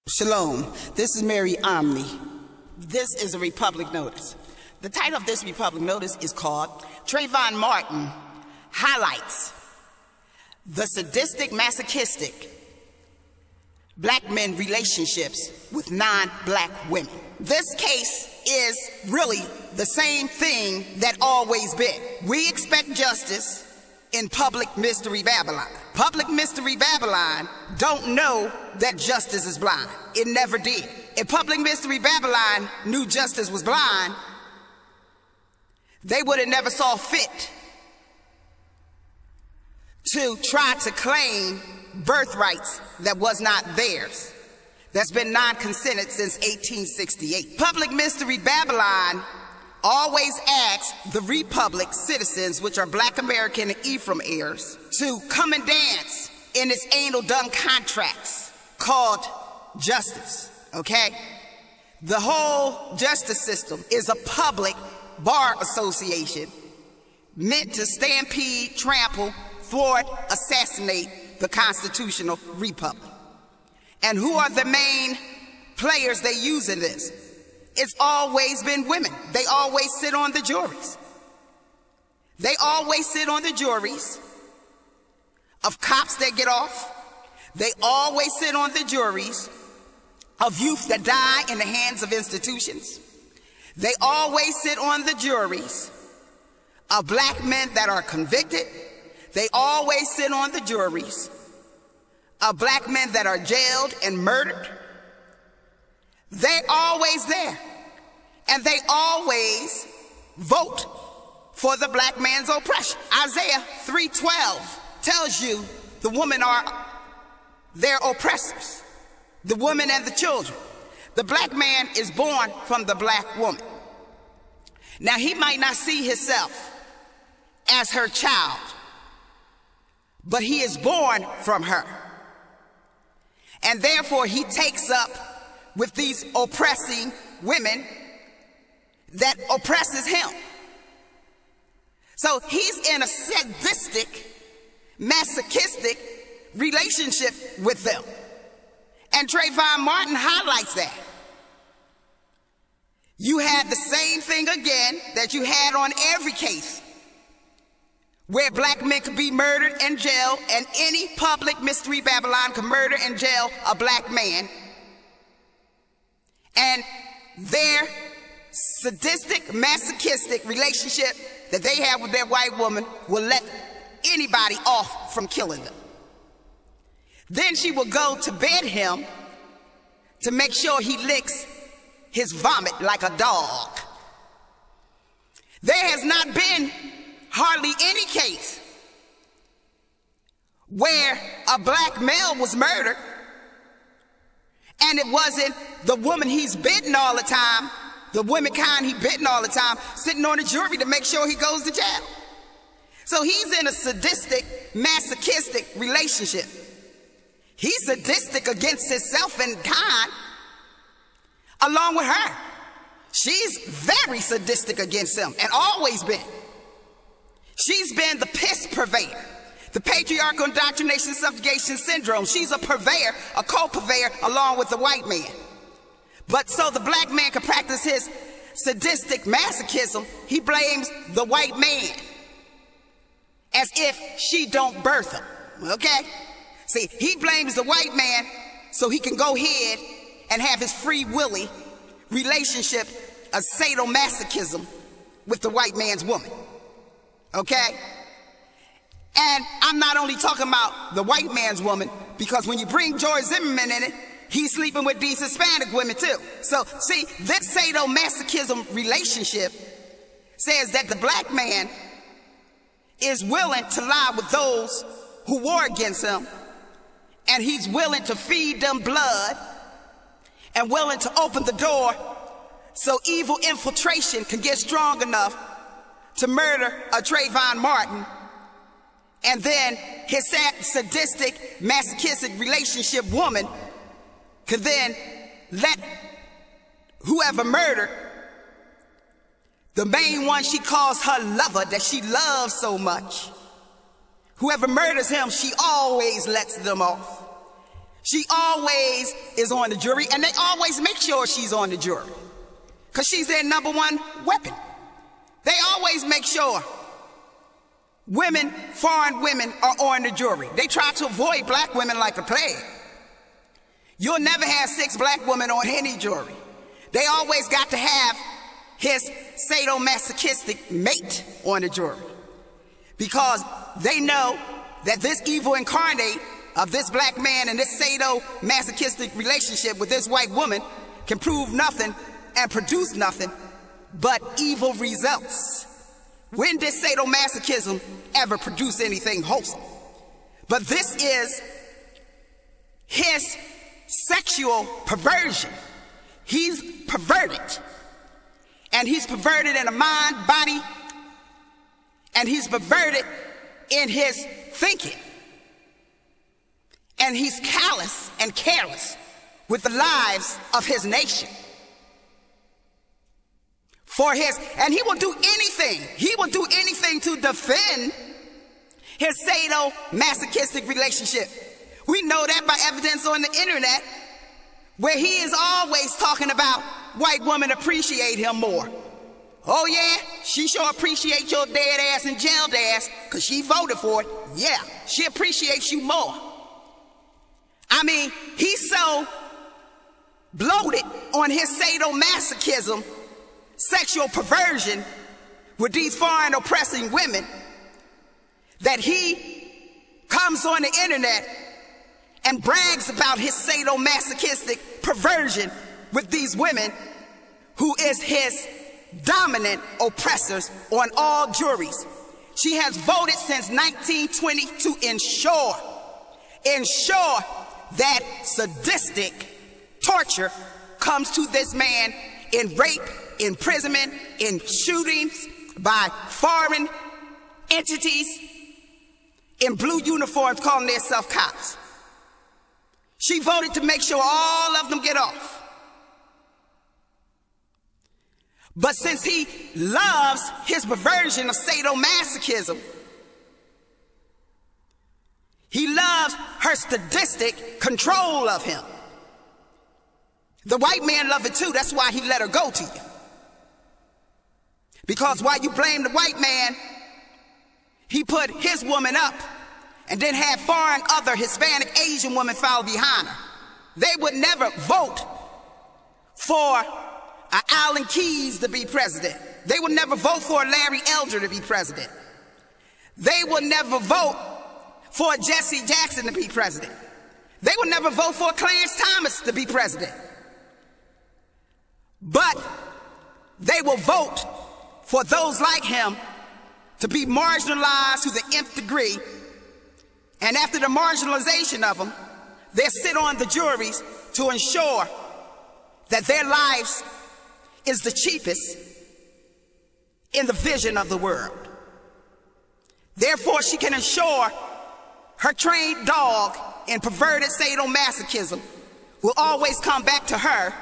Shalom, this is Mary Omni. This is a Republic Notice. The title of this Republic Notice is called Trayvon Martin Highlights the Sadistic Masochistic Black Men Relationships with Non-Black Women. This case is really the same thing that always been. We expect justice in Public Mystery Babylon. Public Mystery Babylon don't know that justice is blind. It never did. If Public Mystery Babylon knew justice was blind, they would have never saw fit to try to claim birthrights that was not theirs. That's been non-consented since 1868. Public Mystery Babylon always asks the Republic citizens, which are Black American and Ephraim heirs, to come and dance in its anal dung contracts called justice, okay? The whole justice system is a public bar association meant to stampede, trample, thwart, assassinate the constitutional republic. And who are the main players they use in this? It's always been women. They always sit on the juries. They always sit on the juries of cops that get off. They always sit on the juries of youth that die in the hands of institutions. They always sit on the juries of black men that are convicted. They always sit on the juries of black men that are jailed and murdered. They're always there. And they always vote for the black man's oppression. Isaiah 3:12 tells you the women are their oppressors, the women and the children. The black man is born from the black woman. Now, he might not see himself as her child, but he is born from her. And therefore, he takes up with these oppressing women that oppresses him. So he's in a sadistic, masochistic relationship with them. And Trayvon Martin highlights that. You had the same thing again that you had on every case where black men could be murdered and jailed, and any Public Mystery Babylon could murder and jail a black man. And their sadistic, masochistic relationship that they have with their white woman will let anybody off from killing them. Then she will go to bed him to make sure he licks his vomit like a dog. There has not been hardly any case where a black male was murdered and it wasn't the woman he's bitten all the time, the womankind he bitten all the time, sitting on the jury to make sure he goes to jail. So he's in a sadistic, masochistic relationship. He's sadistic against himself and kind, along with her. She's very sadistic against him, and always been. She's been the piss purveyor, the patriarchal indoctrination subjugation syndrome. She's a purveyor, a co-purveyor, along with the white man. But so the black man can practice his sadistic masochism, he blames the white man as if she don't birth him, okay? See, he blames the white man so he can go ahead and have his free willy relationship of sadomasochism with the white man's woman, okay? And I'm not only talking about the white man's woman, because when you bring George Zimmerman in it, he's sleeping with these Hispanic women too. So, see, this sadomasochism relationship says that the black man is willing to lie with those who war against him, and he's willing to feed them blood and willing to open the door so evil infiltration can get strong enough to murder a Trayvon Martin, and then his sadistic, masochistic relationship woman could then let whoever murdered, the main one she calls her lover that she loves so much, whoever murders him, she always lets them off. She always is on the jury, and they always make sure she's on the jury because she's their number one weapon. They always make sure women, foreign women, are on the jury. They try to avoid black women like the plague. You'll never have 6 black women on any jury. They always got to have his sadomasochistic mate on the jury because they know that this evil incarnate of this black man and this sadomasochistic relationship with this white woman can prove nothing and produce nothing but evil results. When did sadomasochism ever produce anything wholesome? But this is his sexual perversion. He's perverted. And he's perverted in a mind, body, and he's perverted in his thinking. And he's callous and careless with the lives of his nation. And he will do anything. He will do anything to defend his sadomasochistic relationship. We know that by evidence on the internet, where he is always talking about white women appreciate him more. Oh yeah, she sure appreciates your dead ass and jailed ass because she voted for it. Yeah, she appreciates you more. I mean, he's so bloated on his sadomasochism, sexual perversion with these foreign oppressing women that he comes on the internet and brags about his sadomasochistic perversion with these women who is his dominant oppressors on all juries. She has voted since 1920 to ensure that sadistic torture comes to this man in rape, imprisonment, in shootings by foreign entities in blue uniforms calling themselves cops. She voted to make sure all of them get off. But since he loves his perversion of sadomasochism, he loves her sadistic control of him. The white man loved it too. That's why he let her go to you. Because while you blame the white man, he put his woman up and then had foreign other Hispanic Asian women follow behind her. They would never vote for Alan Keyes to be president. They would never vote for Larry Elder to be president. They would never vote for Jesse Jackson to be president. They would never vote for Clarence Thomas to be president. But they will vote for those like him to be marginalized to the nth degree. And after the marginalization of them, they sit on the juries to ensure that their lives is the cheapest in the vision of the world. Therefore, she can ensure her trained dog in perverted sadomasochism will always come back to her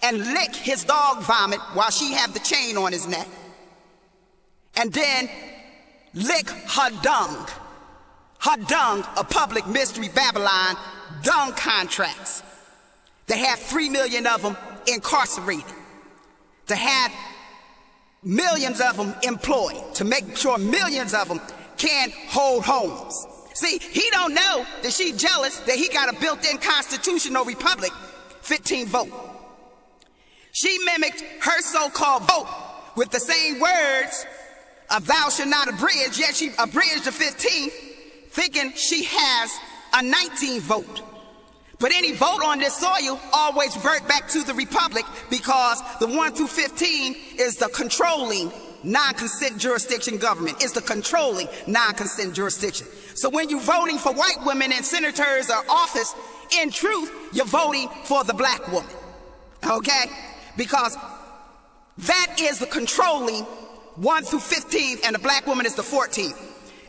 and lick his dog vomit while she have the chain on his neck, and then lick her dung of public mystery Babylon dung contracts that have 3 million of them incarcerated, to have millions of them employed, to make sure millions of them can hold homes. See, he don't know that she's jealous that he got a built-in constitutional republic 15 vote. She mimicked her so-called vote with the same words of thou shalt not abridge, yet she abridged the 15th, thinking she has a 19 vote. But any vote on this soil always revert back to the republic, because the 1 through 15 is the controlling non-consent jurisdiction government. It's the controlling non-consent jurisdiction. So when you're voting for white women in senators or office, in truth, you're voting for the black woman. Okay? Because that is the controlling 1 through 15, and the black woman is the 14th.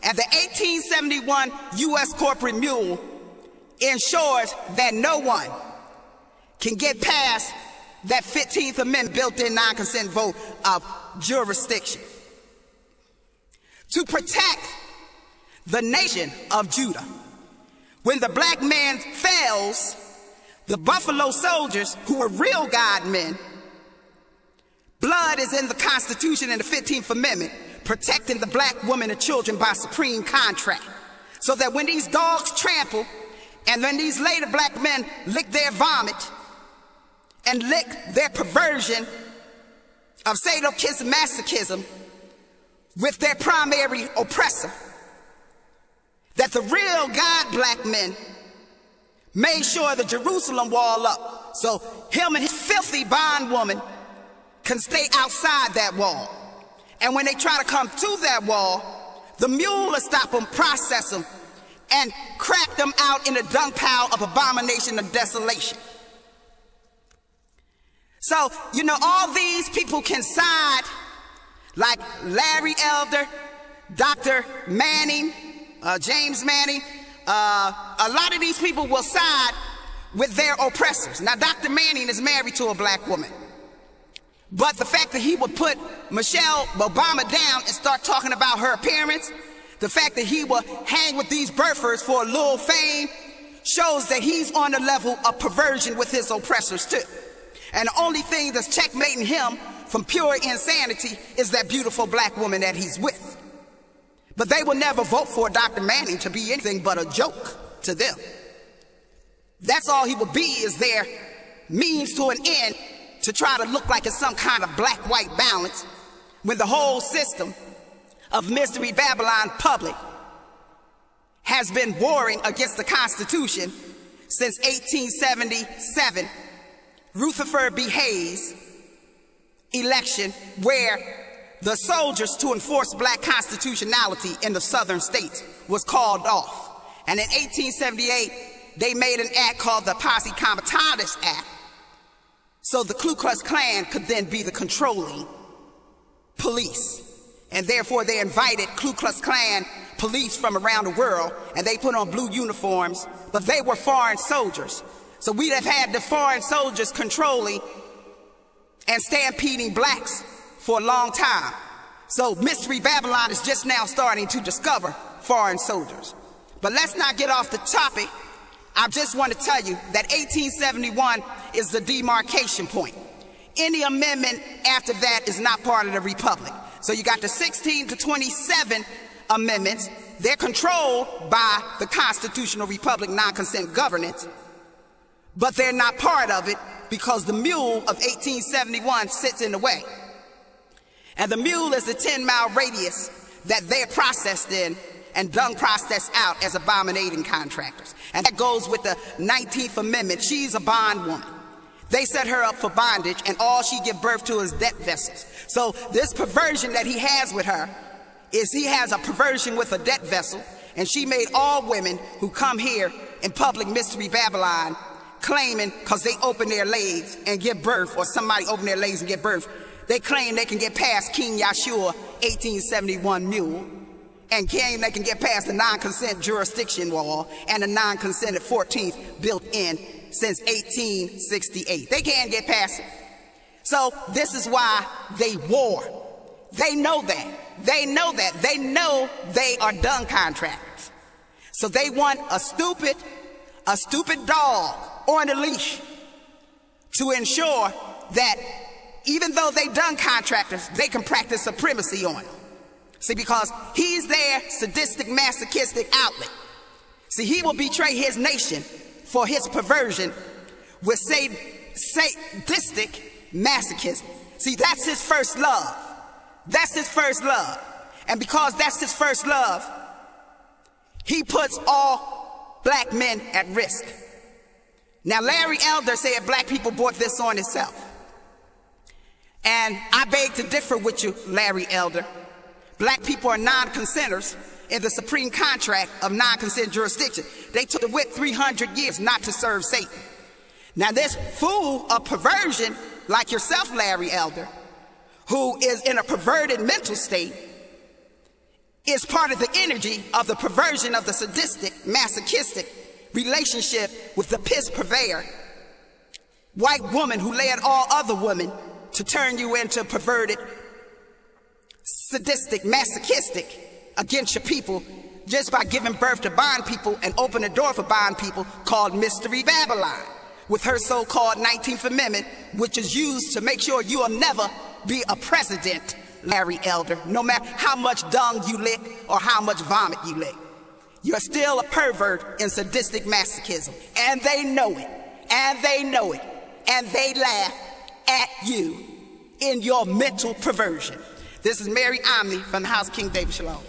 And the 1871 U.S. corporate mule ensures that no one can get past that 15th Amendment built-in non-consent vote of jurisdiction. To protect the nation of Judah, When the black man fails, the Buffalo Soldiers, who were real God men, blood is in the Constitution and the 15th Amendment, protecting the black woman and children by supreme contract. So that when these dogs trample, and when these later black men lick their vomit, and lick their perversion of sadomasochism with their primary oppressor, that the real God black men made sure the Jerusalem wall up, so him and his filthy bondwoman can stay outside that wall. And when they try to come to that wall, the mule will stop them, process them, and crack them out in a dung pile of abomination and desolation. So, you know, all these people can side, like Larry Elder, Dr. Manning, James Manning. A lot of these people will side with their oppressors. Now, Dr. Manning is married to a black woman. But the fact that he would put Michelle Obama down and start talking about her appearance, the fact that he will hang with these birthers for a little fame, shows that he's on the level of perversion with his oppressors too. And the only thing that's checkmating him from pure insanity is that beautiful black woman that he's with. But they will never vote for Dr. Manning to be anything but a joke to them. That's all he will be, is their means to an end to try to look like it's some kind of black-white balance, when the whole system of Mystery Babylon public has been warring against the Constitution since 1877, Rutherford B. Hayes election, where the soldiers to enforce black constitutionality in the southern states was called off. And in 1878, they made an act called the Posse Comitatus Act, so the Ku Klux Klan could then be the controlling police. And therefore they invited Ku Klux Klan police from around the world, and they put on blue uniforms, but they were foreign soldiers. So we'd have had the foreign soldiers controlling and stampeding blacks for a long time. So Mystery Babylon is just now starting to discover foreign soldiers. But let's not get off the topic. I just want to tell you that 1871 is the demarcation point. Any amendment after that is not part of the Republic. So you got the 16 to 27 amendments. They're controlled by the Constitutional Republic non-consent governance, but they're not part of it because the mule of 1871 sits in the way. And the mule is the 10-mile radius that they're processed in and dung processed out as abominating contractors. And that goes with the 19th Amendment. She's a bondwoman. They set her up for bondage, and all she give birth to is debt vessels. So this perversion that he has with her is he has a perversion with a debt vessel, and she made all women who come here in public Mystery Babylon claiming, because they open their legs and give birth, or somebody open their legs and give birth, they claim they can get past King Yahshua 1871 mule, and claim they can get past the non-consent jurisdiction wall and the non-consented 14th built in since 1868. They can't get past it. So this is why they war. They know that. They know that. They know they are dung contractors. So they want a stupid dog on a leash to ensure that even though they dung contractors, they can practice supremacy on him. See, because he's their sadistic, masochistic outlet. See, he will betray his nation for his perversion with sadistic masochism. See, that's his first love. That's his first love. And because that's his first love, he puts all black men at risk. Now, Larry Elder said black people brought this on himself. And I beg to differ with you, Larry Elder. Black people are non-consenters in the supreme contract of non-consent jurisdiction. They took the whip 300 years not to serve Satan. Now this fool of perversion, like yourself, Larry Elder, who is in a perverted mental state, is part of the energy of the perversion of the sadistic, masochistic relationship with the piss purveyor, white woman who led all other women to turn you into perverted, sadistic, masochistic against your people just by giving birth to bond people and open the door for bond people called Mystery Babylon, with her so-called 19th Amendment, which is used to make sure you will never be a president, Larry Elder, no matter how much dung you lick or how much vomit you lick. You're still a pervert in sadistic masochism, and they know it, and they know it, and they laugh at you in your mental perversion. This is Mary Omni from the House of King David Shalom.